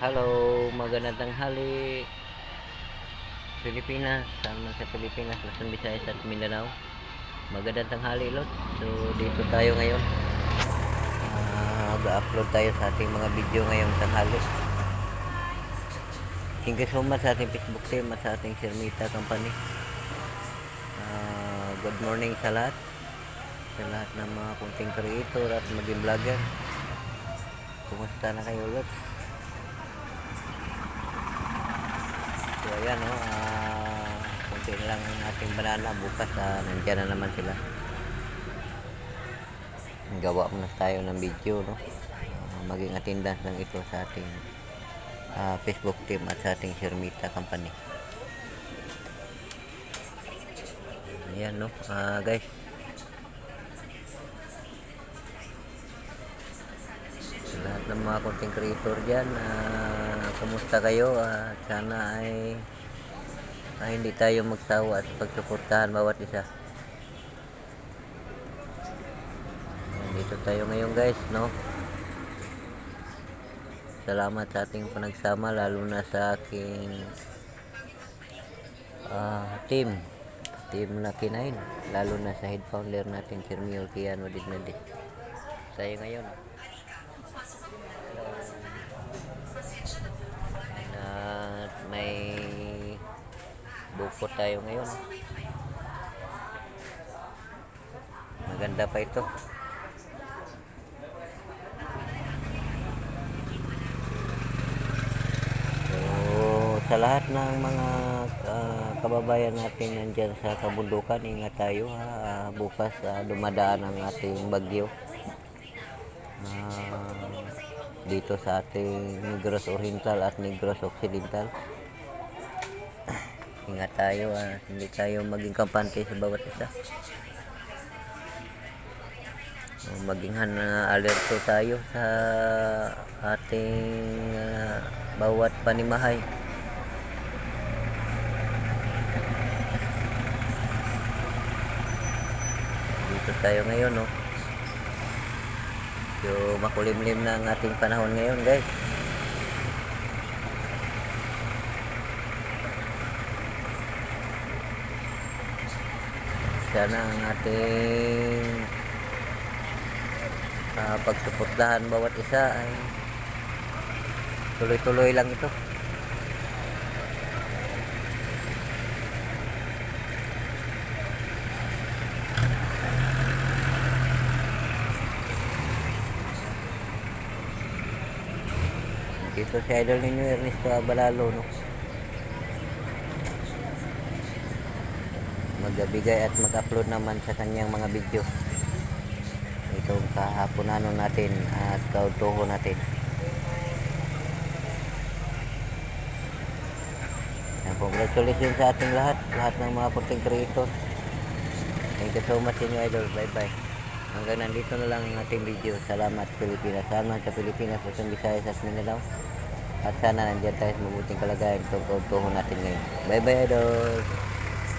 Hello, magandang tanghali Pilipinas, sama sa Pilipinas, Luzon, Visayas at Mindanao. Magandang tanghali Lods. So dito tayo ngayon. Mag-upload tayo sa ating mga video ngayong tanghali. Thank you so much sa ating Facebook team at sa ating Sirmita Company. Good morning sa lahat. Sa lahat ng mga content creator at maging vlogger. Kumusta na kayo Lods? So ayan kunti na lang ang ating banana. Bukas nandiyan na naman sila. Gawa muna tayo ng video, no? Maging attendance lang ito sa ating Facebook team at sa ating Sirmita Company. Ayan, no? Guys, sa lahat ng mga content creator dyan, kumusta kayo? Sana ay hindi tayo magsawa at pagsuportahan bawat isa. Dito tayo ngayon guys, no? Salamat sa ating panagsama, lalo na sa aking team Lucky 9, lalo na sa head founder natin Kirmio Kian Wadignadi. Tayo ngayon at may buko tayo ngayon. Maganda pa ito. Sa lahat ng mga kababayan natin nandyan sa kabundukan, ingat tayo bukas dumadaan ang ating bagyo dito sa ating Negros Oriental at Negros Occidental. Ingat tayo, hindi tayo maging kampante sa bawat isa. Maging alerto tayo sa ating bawat panimahay. Dito tayo ngayon, no? So makulimlim na ang ating panahon ngayon guys. Sana ang ating pagsuportahan bawat isa ay tuloy-tuloy lang ito. Dito si idol ninyo Ernesto Abalalo, no? Magbigay at mag-upload naman sa kanyang mga video. Itong kahaponanon natin at kautuho natin. Congratulations sa ating lahat ng mga content creator. Thank you so much inyo idol. Bye bye. Hanggang nandito na lang ang ating video. Salamat Pilipinas. Salamat sa Pilipinas, Luzon, Visayas at Mindanao. At sana nandiyan tayo sa mabuting kalagayan itong kautuho natin ngayon. Bye bye idol.